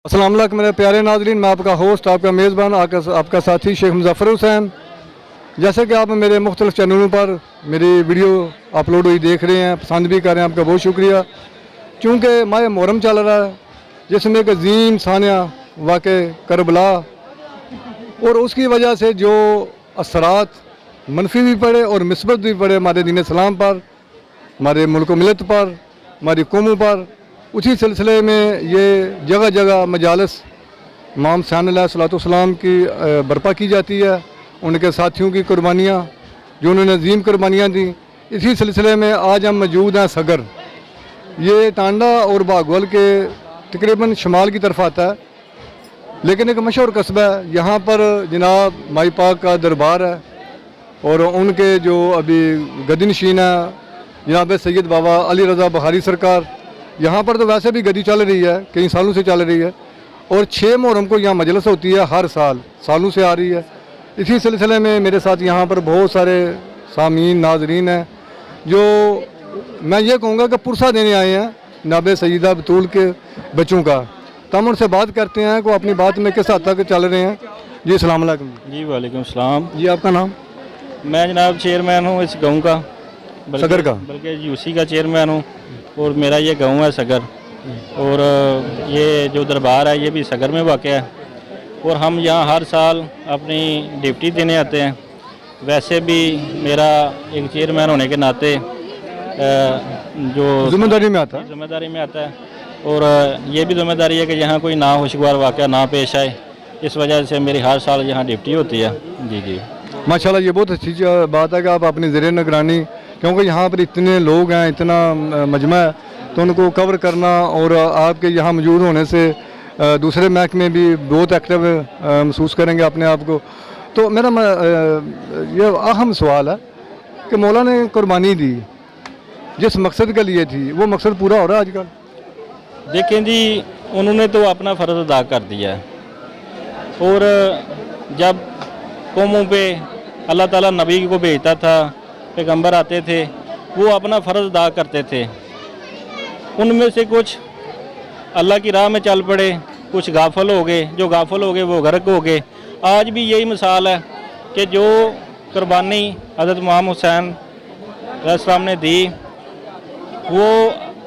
अस्सलाम वालेकुम मेरे प्यारे नाज़रीन, मैं आपका होस्ट, आपका मेज़बान, आपका साथी शेख मुज़फ़्फ़र हुसैन। जैसे कि आप मेरे मुख्तलिफ़ चैनलों पर मेरी वीडियो अपलोड हुई देख रहे हैं, पसंद भी कर रहे हैं, आपका बहुत शुक्रिया। चूँकि माह मुहर्रम चल रहा है, जिसमें एक अज़ीम सानिया वाक़े करबला और उसकी वजह से जो असरात मनफी भी पड़े और मिस्बत भी पड़े हमारे दीन इस्लाम पर, हमारे मुल्क मिलत पर, हमारी कौमों पर, उसी सिलसिले में ये जगह जगह मजालस इमाम हुसैन अलैहिस्सलाम की बर्पा की जाती है, उनके साथियों की कुर्बानियाँ जो उन्होंने अजीम कुर्बानियाँ दी। इसी सिलसिले में आज हम मौजूद हैं सगर। ये टांडा और बागवल के तकरीबन शमाल की तरफ आता है, लेकिन एक मशहूर कस्बा है। यहाँ पर जनाब माई पाक का दरबार है और उनके जो अभी गद्दीनशीन है जनाब सैयद बाबा अली रज़ा बुखारी सरकार। यहाँ पर तो वैसे भी गद्दी चल रही है, कई सालों से चल रही है, और 6 मुहर्रम को यहाँ मजलिस होती है, हर साल सालों से आ रही है। इसी सिलसिले में मेरे साथ यहाँ पर बहुत सारे सामीन नाजरीन हैं जो मैं ये कहूँगा कि पुरसा देने आए हैं जनाब सैयदा बतूल के बच्चों का। तो हम उनसे बात करते हैं कि अपनी बात में किस हद तक चल रहे हैं। जी अस्सलाम वालेकुम। जी वालेकुम सलाम। जी आपका नाम? मैं जनाब चेयरमैन हूँ इस गांव का, सगर का, बल्कि यूसी का चेयरमैन हूँ, और मेरा ये गांव है सगर, और ये जो दरबार है ये भी सगर में वाक़ है, और हम यहाँ हर साल अपनी ड्यूटी देने आते हैं। वैसे भी मेरा एक चेयरमैन होने के नाते जो जिम्मेदारी में आता है, जिम्मेदारी में आता है, और ये भी जिम्मेदारी है कि यहाँ कोई ना खुशगवार वाक़या ना पेश आए। इस वजह से मेरी हर साल यहाँ ड्यूटी होती है। जी जी माशाल्लाह, ये बहुत अच्छी बात है कि आप अपनी ज़रिए निगरानी, क्योंकि यहाँ पर इतने लोग हैं, इतना मजमा है, तो उनको कवर करना और आपके यहाँ मौजूद होने से दूसरे महकमे भी बहुत एक्टिव महसूस करेंगे अपने आप को। तो मेरा ये अहम सवाल है कि मौला ने कुर्बानी दी जिस मकसद के लिए थी, वो मकसद पूरा हो रहा है आजकल? देखें जी, उन्होंने तो अपना फ़र्ज़ अदा कर दिया है, और जब कौमों पे अल्लाह ताला नबी को भेजता था, पैगंबर आते थे, वो अपना फ़र्ज़ अदा करते थे। उनमें से कुछ अल्लाह की राह में चल पड़े, कुछ गाफिल हो गए, जो गाफिल हो गए वो गर्क हो गए। आज भी यही मिसाल है कि जो कुर्बानी हज़रत इमाम हुसैन अलैहिस्सलाम ने दी, वो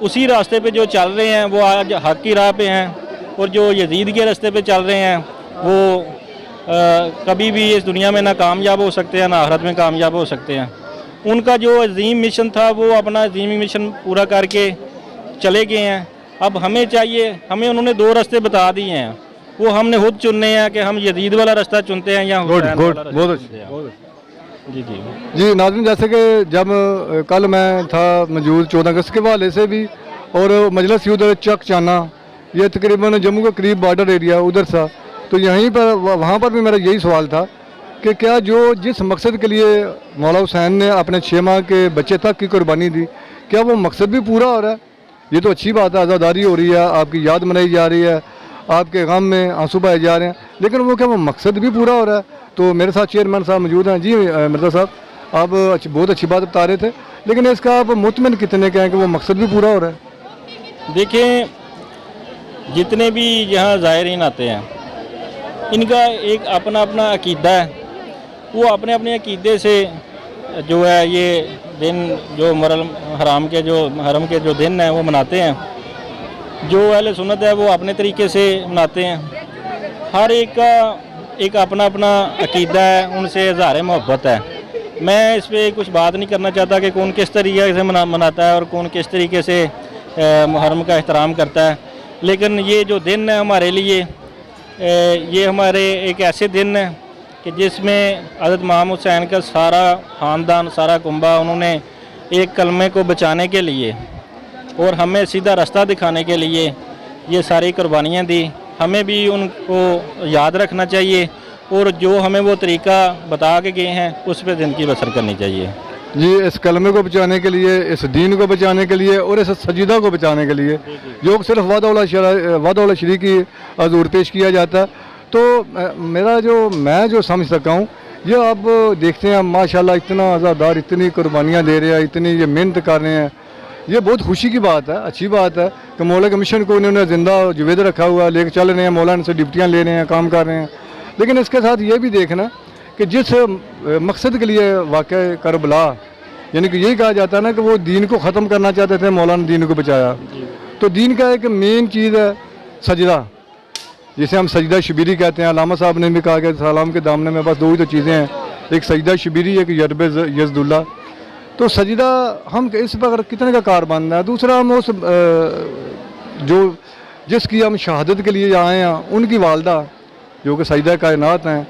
उसी रास्ते पे जो चल रहे हैं वो आज हक़ की राह पे हैं, और जो यजीद के रास्ते पे चल रहे हैं वो कभी भी इस दुनिया में ना कामयाब हो सकते हैं, ना आखिरत में कामयाब हो सकते हैं। उनका जो अजीम मिशन था वो अपना अजीम मिशन पूरा करके चले गए हैं। अब हमें चाहिए, हमें उन्होंने 2 रास्ते बता दिए हैं, वो हमने खुद चुनने हैं कि हम यजीद वाला रास्ता चुनते हैं या हुसैन वाला रास्ता बहुत चुनते हैं। अच्छा। जी जी जी नाज़रीन, जैसे कि जब कल मैं था मौजूद 14 अगस्त के हवाले से भी, और मजलिस उधर चक चाना, ये तकरीबन जम्मू के करीब बॉर्डर एरिया उधर था, तो यहीं पर वहाँ पर भी मेरा यही सवाल था कि क्या जो जिस मकसद के लिए मौला हुसैन ने अपने 6 माह के बच्चे तक की कुर्बानी दी, क्या वो मकसद भी पूरा हो रहा है? ये तो अच्छी बात है, आज़ादारी हो रही है, आपकी याद मनाई जा रही है, आपके गम में आंसू बहाए जा रहे हैं, लेकिन वो क्या वो मकसद भी पूरा हो रहा है? तो मेरे साथ चेयरमैन साहब मौजूद हैं। जी मिर्ज़ा साहब, आप बहुत अच्छी बात बता रहे थे, लेकिन इसका आप मुतमिन कितने के हैं कि वो मकसद भी पूरा हो रहा है? देखें, जितने भी यहाँ ज़ायरीन आते हैं, इनका एक अपना अपना अकीदा है, वो अपने अपने अकीदे से जो है ये दिन जो मुहर्रम हराम के जो हरम के जो दिन हैं वो मनाते हैं। जो अहले सुन्नत है वो अपने तरीके से मनाते हैं। हर एक का एक अपना अपना अकीदा है, उनसे इज़हार मोहब्बत है। मैं इस पर कुछ बात नहीं करना चाहता कि कौन किस तरीके से मनाता है और कौन किस तरीके से मुहर्रम का एहतराम करता है, लेकिन ये जो दिन है हमारे लिए, ये हमारे एक ऐसे दिन है कि जिसमें हज़रत इमाम हुसैन का सारा ख़ानदान, सारा कुंबा, उन्होंने एक कलमे को बचाने के लिए और हमें सीधा रास्ता दिखाने के लिए ये सारी कुर्बानियाँ दी। हमें भी उनको याद रखना चाहिए, और जो हमें वो तरीक़ा बता के गए हैं उस पर ज़िंदगी बसर करनी चाहिए। जी, इस कलमे को बचाने के लिए, इस दीन को बचाने के लिए और इस सजीदा को बचाने के लिए जो सिर्फ वादा शरीक की हजूर पेश किया जाता है, तो मैं जो समझ सका हूँ, ये आप देखते हैं माशाल्लाह इतना आज़ादार, इतनी कुर्बानियाँ दे रहे हैं, इतनी ये मेहनत कर रहे हैं, ये बहुत खुशी की बात है, अच्छी बात है कि मौला के मिशन को इन्होंने ज़िंदा जुवेद रखा हुआ है, लेके चल रहे हैं, मौला से डिप्टियाँ ले रहे हैं, काम कर रहे हैं। लेकिन इसके साथ ये भी देखना कि जिस मकसद के लिए वाक़या करबला, यानी कि यही कहा जाता है ना कि वो दीन को ख़त्म करना चाहते थे, मौला ने दीन को बचाया। तो दीन का एक मेन चीज़ है सजदा, जिसे हम सजदा शबीरी कहते हैं। अल्लामा साहब ने भी कहा कि सलाम के दामने में बस दो ही तो चीज़ें हैं, एक सजदा शबीरी, एक यरब यज़दुल्ला। तो सजदा हम इस पर कितने का कार बनना है। दूसरा हम उस जो जिसकी हम शहादत के लिए आए हैं, उनकी वालदा जो कि सजदा कायनात हैं,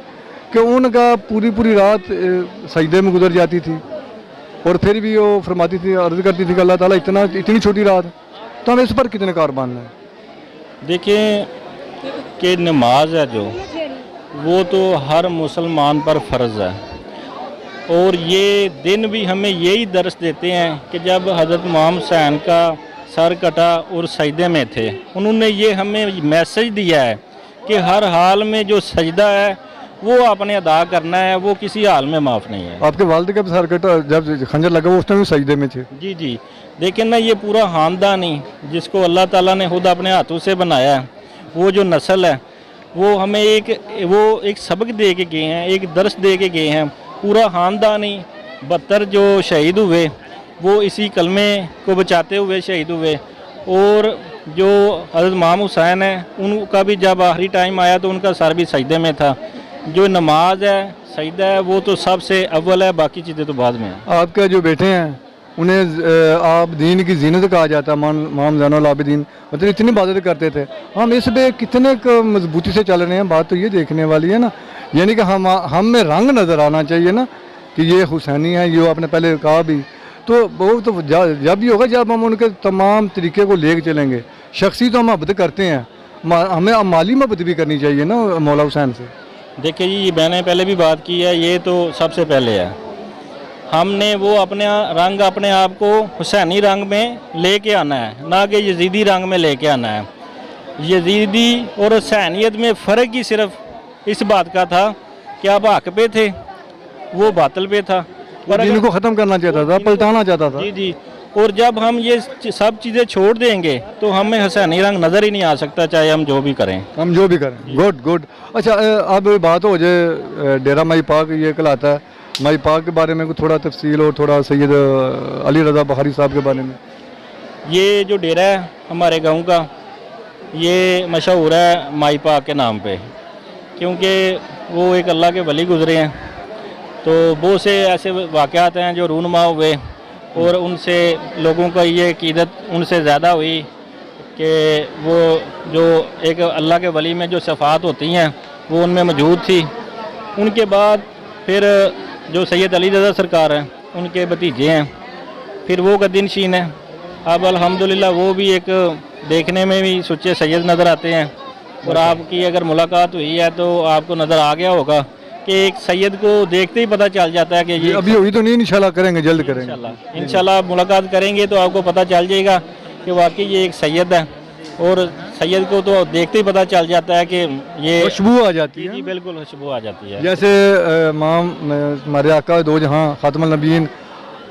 कि उनका पूरी रात सजदे में गुजर जाती थी और फिर भी वो फरमाती थी, अर्ज़ करती थी कि अल्लाह ताला इतनी छोटी रात, तो हम इस पर कितने कार बनना है। देखिए कि नमाज है जो, वो तो हर मुसलमान पर फ़र्ज़ है, और ये दिन भी हमें यही दर्स देते हैं कि जब हज़रत इमाम हुसैन का सर कटा और सजदे में थे, उन्होंने ये हमें मैसेज दिया है कि हर हाल में जो सजदा है वो आपने अदा करना है, वो किसी हाल में माफ़ नहीं है। आपके वालिद का भी सर कटा, जब खंजर लगा वो उसमें भी सजदे में थे। जी जी, लेकिन ना ये पूरा ख़ानदान ही जिसको अल्लाह ताला ने खुद अपने हाथों से बनाया है, वो जो नस्ल है, वो हमें एक सबक दे के गए हैं, एक दर्स दे के गए हैं। पूरा ख़ानदान ही 72 जो शहीद हुए वो इसी कलमे को बचाते हुए शहीद हुए। और जो हज़रत इमाम हुसैन है, उनका भी जब आखिरी टाइम आया तो उनका सर भी सजदे में था। जो नमाज है, सजदा है, वो तो सबसे अव्वल है, बाकी चीज़ें तो बाद में हैं। आपके जो बेटे हैं उन्हें आप दीन की जीनत कहा जाता है, इमाम ज़ैनुल आबिदीन, मतलब इतनी इबादत करते थे। हम इस पे कितने मजबूती से चल रहे हैं, बात तो ये देखने वाली है ना। यानी कि हम में रंग नज़र आना चाहिए ना कि ये हुसैनी है, ये आपने पहले कहा भी। तो वो तो जब भी होगा जब हम उनके तमाम तरीके को लेके चलेंगे। शख्सी तो हम मोहब्बत करते हैं, हमें माली मोहब्बत भी करनी चाहिए ना मौला हुसैन से। देखिए जी, मैंने पहले भी बात की है, ये तो सबसे पहले है। हमने वो अपने रंग, अपने आप को हुसैनी रंग में लेके आना है, ना कि यजीदी रंग में लेके आना है। यजीदी और हुसैनियत में फ़र्क ही सिर्फ इस बात का था कि आप हक पे थे, वो बातिल पे था, और इनको ख़त्म करना चाहता था, पलटाना चाहता था। जी जी। और जब हम ये सब चीज़ें छोड़ देंगे तो हमें हुसैनी रंग नज़र ही नहीं आ सकता, चाहे हम जो भी करें। Good good. अच्छा, अब बात हो जाए डेरा माई पाक ये कहलाता है, माई पाक के बारे में थोड़ा तफसील और थोड़ा सैयद अली रज़ा बुखारी साहब के बारे में। ये जो डेरा है हमारे गांव का, ये मशहूर है माई पाक के नाम पे, क्योंकि वो एक अल्लाह के वली गुज़रे हैं। तो बहुत से ऐसे वाक़यात हैं जो रूनुमा हुए और उनसे लोगों का ये अक़ीदत उनसे ज़्यादा हुई कि वो जो एक अल्लाह के वली में जो शफ़ात होती हैं वो उनमें मौजूद थी। उनके बाद फिर जो सैयद अली रज़ा सरकार हैं, उनके भतीजे हैं, फिर वो कद्दीनशीन है। अब अल्हम्दुलिल्लाह वो भी एक देखने में भी सच्चे सैयद नज़र आते हैं। और आपकी अगर मुलाकात हुई है तो आपको नज़र आ गया होगा कि एक सैयद को देखते ही पता चल जाता है कि ये अभी हुई तो नहीं, इंशाल्लाह करेंगे, जल्द करेंगे इंशाल्लाह मुलाकात करेंगे तो आपको पता चल जाएगा कि वाकई ये एक सैयद है। और सैयद को तो देखते ही पता चल जाता है कि ये खुशबू आ जाती है। जी बिल्कुल, खुशबू आ जाती है। जैसे हमारे आका दो जहाँ खातमुल नबीयीन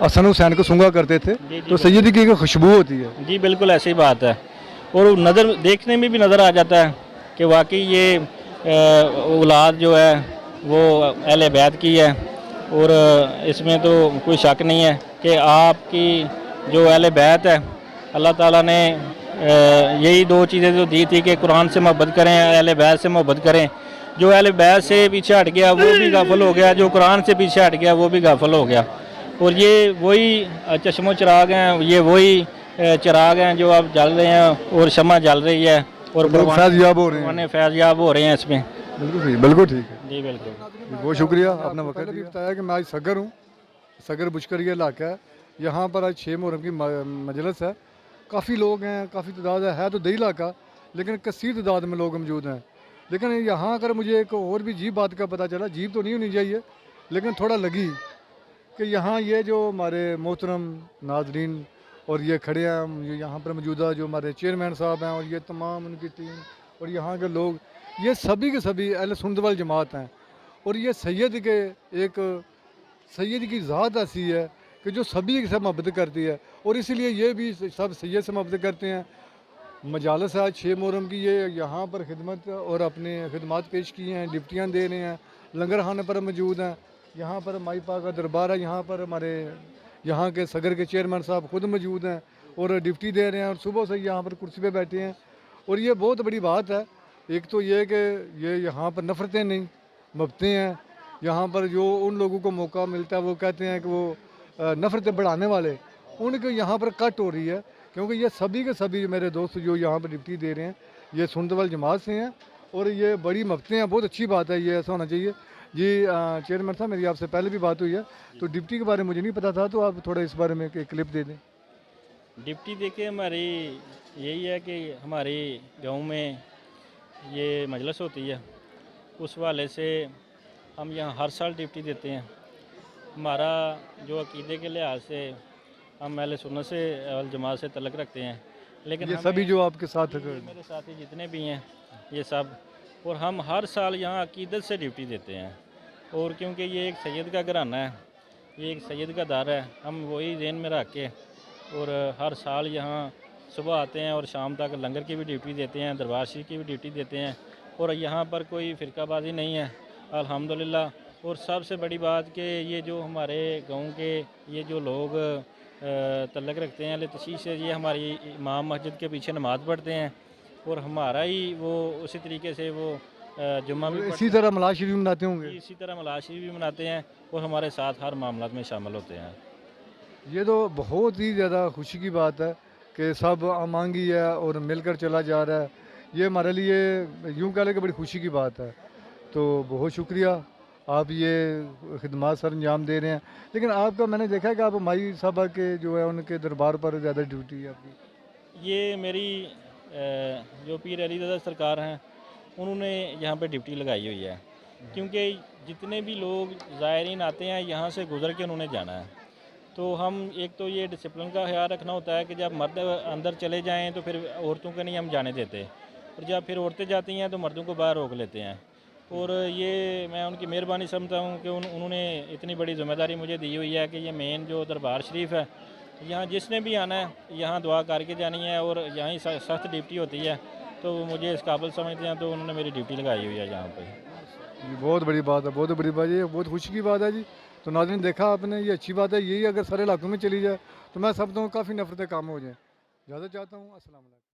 हसन हुसैन को सूंघा करते थे, तो सैयद की एक खुशबू होती है। जी बिल्कुल, ऐसी बात है। और नज़र देखने में भी नज़र आ जाता है कि वाकई ये औलाद जो है वो अहले बैत की है। और इसमें तो कोई शक नहीं है कि आपकी जो अहले बैत है, अल्लाह ताला ने यही दो चीज़ें जो दी थी कि कुरान से मोहब्बत करें, अहले बैत से मोहब्बत करें। जो अहले बैत से पीछे हट गया वो भी गाफिल हो गया, जो कुरान से पीछे हट गया वो भी गाफिल हो गया। और ये वही चश्मो चिराग हैं, ये वही चिराग हैं जो अब जल रहे हैं और शमा जल रही है और फैज़याब हो रहे हैं, फैज़याब हो रहे हैं इसमें। बिल्कुल ठीक है जी बिल्कुल, बहुत शुक्रिया आपने वक्त दिया। बताया कि मैं आज सगर हूँ, सगर बुशकर ये इलाका है। यहाँ पर आज 6 मुहर्रम की मजलिस है। काफ़ी लोग हैं, काफ़ी तादाद है तो दही इलाका, लेकिन कसीर तादाद में लोग मौजूद हैं। लेकिन यहाँ अगर मुझे एक और भी अजीब बात का पता चला, अजीब तो नहीं होनी चाहिए लेकिन थोड़ा लगी, कि यहाँ ये जो हमारे मोहतरम नाजरीन और ये खड़े हैं, यहाँ पर मौजूदा जो हमारे चेयरमैन साहब हैं और ये तमाम उनकी टीम और यहाँ के लोग, ये सभी के सभी अहले सुन्नत वल जमात हैं। और ये सैयद के एक सैयद की ज़ात ऐसी है कि जो सभी से मोहब्बत करती है, और इसीलिए ये भी सब सैयद से मोहब्बत करते हैं। मजालस आज 6 मुहर्रम की ये यहाँ पर खिदमत और अपने खिदमत पेश की हैं, डिप्टियाँ दे रहे हैं, लंगर खाने पर मौजूद हैं। यहाँ पर माई पाक का दरबार है, यहाँ पर हमारे यहाँ के सगर के चेयरमैन साहब खुद मौजूद हैं और डिप्टी दे रहे हैं, और सुबह से यहाँ पर कुर्सी पे बैठे हैं। और ये बहुत बड़ी बात है। एक तो ये कि ये यहाँ पर नफ़रतें नहीं, मोहब्बतें हैं। यहाँ पर जो उन लोगों को मौका मिलता है वो कहते हैं कि वो नफ़रतें बढ़ाने वाले, उनके यहाँ पर कट हो रही है, क्योंकि ये सभी के सभी मेरे दोस्त जो यहाँ पर डिप्टी दे रहे हैं ये सुन्नत वल जमात से हैं, और ये बड़ी मोहब्बतें हैं। बहुत अच्छी बात है, ये ऐसा होना चाहिए जी। चेयरमैन साहब, मेरी आपसे पहले भी बात हुई है, तो डिप्टी के बारे में मुझे नहीं पता था, तो आप थोड़ा इस बारे में एक क्लिप दे दें। डिप्टी देखिए, हमारी यही है कि हमारे गांव में ये मजलिस होती है, उस वाले से हम यहाँ हर साल डिप्टी देते हैं। हमारा जो अकीदे के लिहाज से हम अहले सुन्नत से वल जमात से तल्लुक़ रखते हैं, लेकिन ये सभी जो आपके साथ ये मेरे साथी जितने भी हैं ये सब, और हम हर साल यहाँ अकीदत से ड्यूटी देते हैं। और क्योंकि ये एक सैयद का घराना है, ये एक सैयद का दार है, हम वही ज़हन में रख के और हर साल यहाँ सुबह आते हैं और शाम तक लंगर की भी ड्यूटी देते हैं, दरबार शरीफ की भी ड्यूटी देते हैं। और यहाँ पर कोई फ़िरकाबाजी नहीं है अल्हम्दुलिल्लाह। और सबसे बड़ी बात कि ये जो हमारे गांव के ये जो लोग तल्लुक़ रखते हैं तशीह से, ये हमारी इमाम मस्जिद के पीछे नमाज़ पढ़ते हैं, और हमारा ही वो उसी तरीके से वो जुम्मा भी इसी तरह मलाद शरीफ मनाते होंगे। इसी तरह मलाद शरीफ भी मनाते हैं और हमारे साथ हर मामलात में शामिल होते हैं। ये तो बहुत ही ज़्यादा खुशी की बात है कि सब अमांगी है और मिलकर चला जा रहा है। ये हमारे लिए यूँ कह लें कि बड़ी खुशी की बात है। तो बहुत शुक्रिया, आप ये खिदमत सर अंजाम दे रहे हैं। लेकिन आपका मैंने देखा है कि आप माई साहबा के जो है उनके दरबार पर ज़्यादा ड्यूटी है आपकी। ये मेरी जो पीर अली रज़ा सरकार हैं, उन्होंने यहाँ पे ड्यूटी लगाई हुई है, क्योंकि जितने भी लोग ज़ायरीन आते हैं यहाँ से गुज़र के उन्होंने जाना है। तो हम एक तो ये डिसिप्लिन का ख्याल रखना होता है कि जब मर्द अंदर चले जाएं तो फिर औरतों को नहीं हम जाने देते, और जब फिर औरतें जाती हैं तो मर्दों को बाहर रोक लेते हैं। और ये मैं उनकी मेहरबानी समझता हूँ कि उन्होंने इतनी बड़ी ज़िम्मेदारी मुझे दी हुई है कि ये मेन जो दरबार शरीफ है, यहाँ जिसने भी आना है यहाँ दुआ करके जानी है, और यहाँ ही सख्त ड्यूटी होती है। तो मुझे इस काबिल समझते हैं, तो उन्होंने मेरी ड्यूटी लगाई हुई है यहाँ पर। जी बहुत बड़ी बात है, बहुत बड़ी बात, ये बहुत खुशी की बात है जी। तो नाज़रीन देखा आपने, ये अच्छी बात है। यही अगर सारे इलाकों में चली जाए तो मैं समझता हूँ काफ़ी नफ़रतें कम हो जाएँ। ज़्यादा चाहता हूँ। अस्सलाम वालेकुम।